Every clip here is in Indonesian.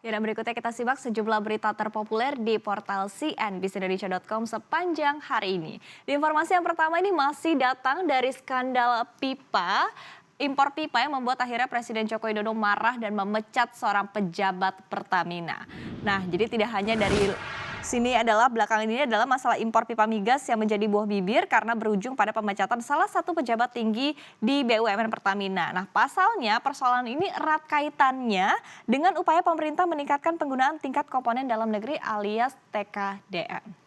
Ya, dan berikutnya kita simak sejumlah berita terpopuler di portal cnbcindonesia.com sepanjang hari ini. Di informasi yang pertama ini masih datang dari skandal impor pipa yang membuat akhirnya Presiden Joko Widodo marah dan memecat seorang pejabat Pertamina. Nah, jadi tidak hanya dari belakangan ini adalah masalah impor pipa migas yang menjadi buah bibir karena berujung pada pemecatan salah satu pejabat tinggi di BUMN Pertamina. Nah, pasalnya persoalan ini erat kaitannya dengan upaya pemerintah meningkatkan penggunaan tingkat komponen dalam negeri alias TKDN.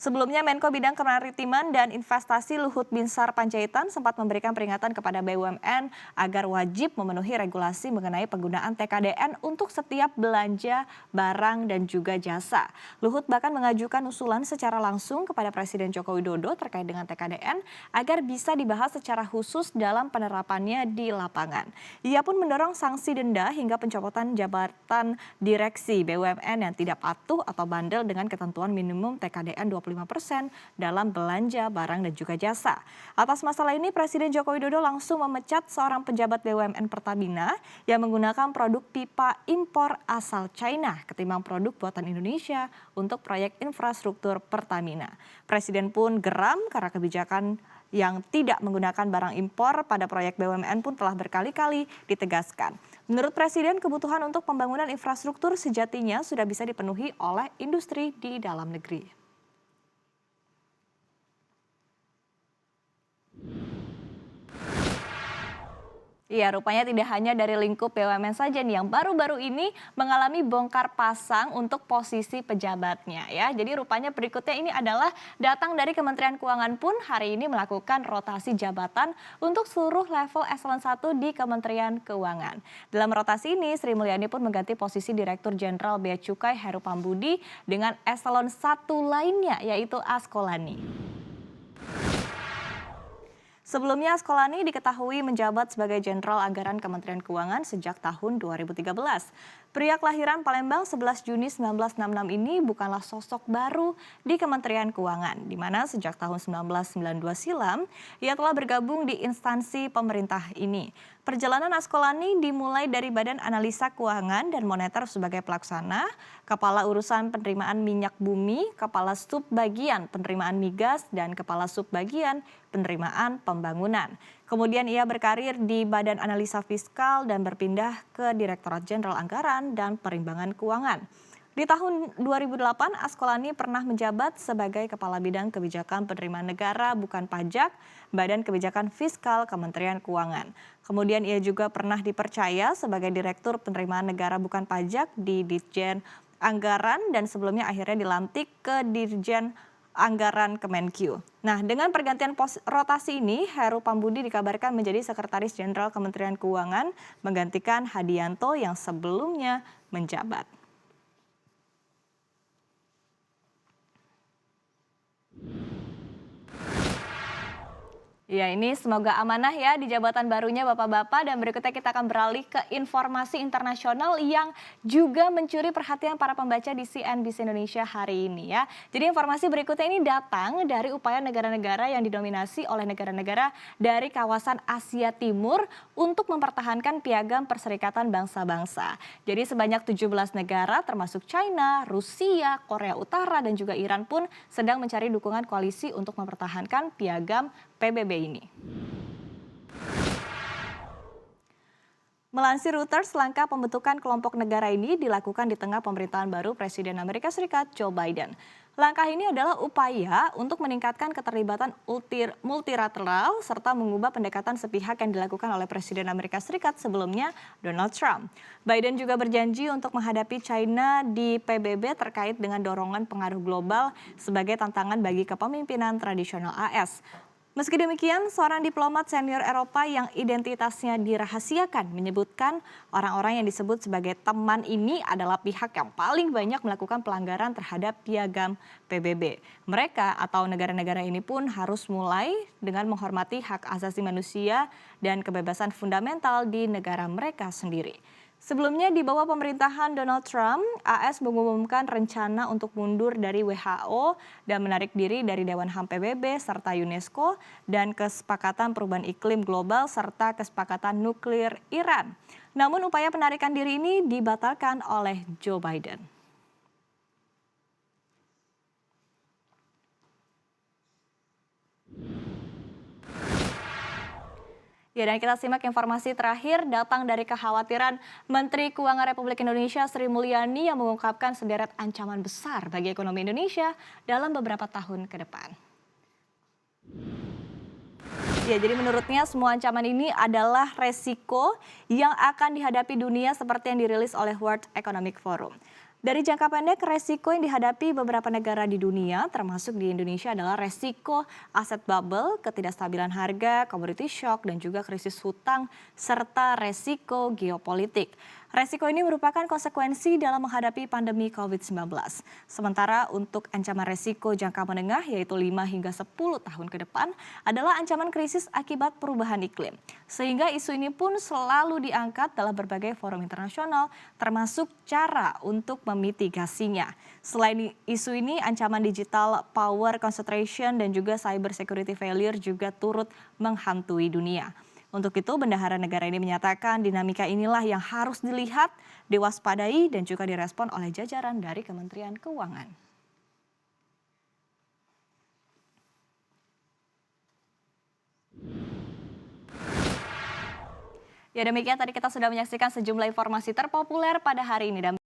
Sebelumnya Menko Bidang Kemaritiman dan Investasi Luhut Binsar Panjaitan sempat memberikan peringatan kepada BUMN agar wajib memenuhi regulasi mengenai penggunaan TKDN untuk setiap belanja barang dan juga jasa. Luhut bahkan mengajukan usulan secara langsung kepada Presiden Joko Widodo terkait dengan TKDN agar bisa dibahas secara khusus dalam penerapannya di lapangan. Ia pun mendorong sanksi denda hingga pencopotan jabatan direksi BUMN yang tidak patuh atau bandel dengan ketentuan minimum TKDN 25% dalam belanja barang dan juga jasa. Atas masalah ini, Presiden Joko Widodo langsung memecat seorang pejabat BUMN Pertamina yang menggunakan produk pipa impor asal China ketimbang produk buatan Indonesia untuk proyek infrastruktur Pertamina. Presiden pun geram karena kebijakan yang tidak menggunakan barang impor pada proyek BUMN pun telah berkali-kali ditegaskan. Menurut Presiden, kebutuhan untuk pembangunan infrastruktur sejatinya sudah bisa dipenuhi oleh industri di dalam negeri. Iya, rupanya tidak hanya dari lingkup BUMN saja nih yang baru-baru ini mengalami bongkar pasang untuk posisi pejabatnya ya. Jadi rupanya berikutnya ini adalah datang dari Kementerian Keuangan pun hari ini melakukan rotasi jabatan untuk seluruh level eselon 1 di Kementerian Keuangan. Dalam rotasi ini Sri Mulyani pun mengganti posisi Direktur Jenderal Bea Cukai Heru Pambudi dengan eselon 1 lainnya yaitu Askolani. Sebelumnya Askolani diketahui menjabat sebagai Jenderal Anggaran Kementerian Keuangan sejak tahun 2013. Pria kelahiran Palembang 11 Juni 1966 ini bukanlah sosok baru di Kementerian Keuangan, di mana sejak tahun 1992 silam ia telah bergabung di instansi pemerintah ini. Perjalanan Askolani dimulai dari Badan Analisa Keuangan dan Moneter sebagai pelaksana, Kepala Urusan Penerimaan Minyak Bumi, Kepala Subbagian Penerimaan Migas, dan Kepala Subbagian Penerimaan Pembangunan. Kemudian ia berkarir di Badan Analisa Fiskal dan berpindah ke Direktorat Jenderal Anggaran dan Perimbangan Keuangan. Di tahun 2008, Askolani pernah menjabat sebagai Kepala Bidang Kebijakan Penerimaan Negara Bukan Pajak, Badan Kebijakan Fiskal Kementerian Keuangan. Kemudian ia juga pernah dipercaya sebagai Direktur Penerimaan Negara Bukan Pajak di Ditjen Anggaran dan sebelumnya akhirnya dilantik ke Dirjen Anggaran Kemenkyu. Nah, dengan pergantian rotasi ini, Heru Pambudi dikabarkan menjadi Sekretaris Jenderal Kementerian Keuangan menggantikan Hadianto yang sebelumnya menjabat. Ya, ini semoga amanah ya di jabatan barunya Bapak-Bapak, dan berikutnya kita akan beralih ke informasi internasional yang juga mencuri perhatian para pembaca di CNBC Indonesia hari ini ya. Jadi informasi berikutnya ini datang dari upaya negara-negara yang didominasi oleh negara-negara dari kawasan Asia Timur untuk mempertahankan piagam Perserikatan Bangsa-Bangsa. Jadi sebanyak 17 negara termasuk China, Rusia, Korea Utara dan juga Iran pun sedang mencari dukungan koalisi untuk mempertahankan piagam PBB ini. Melansir Reuters, langkah pembentukan kelompok negara ini dilakukan di tengah pemerintahan baru Presiden Amerika Serikat Joe Biden. Langkah ini adalah upaya untuk meningkatkan keterlibatan multilateral serta mengubah pendekatan sepihak yang dilakukan oleh Presiden Amerika Serikat sebelumnya, Donald Trump. Biden juga berjanji untuk menghadapi China di PBB terkait dengan dorongan pengaruh global sebagai tantangan bagi kepemimpinan tradisional AS. Meski demikian, seorang diplomat senior Eropa yang identitasnya dirahasiakan menyebutkan orang-orang yang disebut sebagai teman ini adalah pihak yang paling banyak melakukan pelanggaran terhadap piagam PBB. Mereka atau negara-negara ini pun harus mulai dengan menghormati hak asasi manusia dan kebebasan fundamental di negara mereka sendiri. Sebelumnya di bawah pemerintahan Donald Trump, AS mengumumkan rencana untuk mundur dari WHO dan menarik diri dari Dewan HAM PBB serta UNESCO dan Kesepakatan Perubahan Iklim Global serta Kesepakatan Nuklir Iran. Namun upaya penarikan diri ini dibatalkan oleh Joe Biden. Ya, dan kita simak informasi terakhir datang dari kekhawatiran Menteri Keuangan Republik Indonesia Sri Mulyani yang mengungkapkan sederet ancaman besar bagi ekonomi Indonesia dalam beberapa tahun ke depan. Ya, jadi menurutnya semua ancaman ini adalah resiko yang akan dihadapi dunia seperti yang dirilis oleh World Economic Forum. Dari jangka pendek, resiko yang dihadapi beberapa negara di dunia, termasuk di Indonesia, adalah resiko aset bubble, ketidakstabilan harga, commodity shock, dan juga krisis hutang, serta resiko geopolitik. Resiko ini merupakan konsekuensi dalam menghadapi pandemi COVID-19. Sementara untuk ancaman resiko jangka menengah, yaitu 5 hingga 10 tahun ke depan, adalah ancaman krisis akibat perubahan iklim. Sehingga isu ini pun selalu diangkat dalam berbagai forum internasional, termasuk cara untuk memitigasinya. Selain isu ini, ancaman digital power concentration dan juga cyber security failure juga turut menghantui dunia. Untuk itu, bendahara negara ini menyatakan dinamika inilah yang harus dilihat, diwaspadai, dan juga direspon oleh jajaran dari Kementerian Keuangan. Ya, demikian tadi kita sudah menyaksikan sejumlah informasi terpopuler pada hari ini. Dan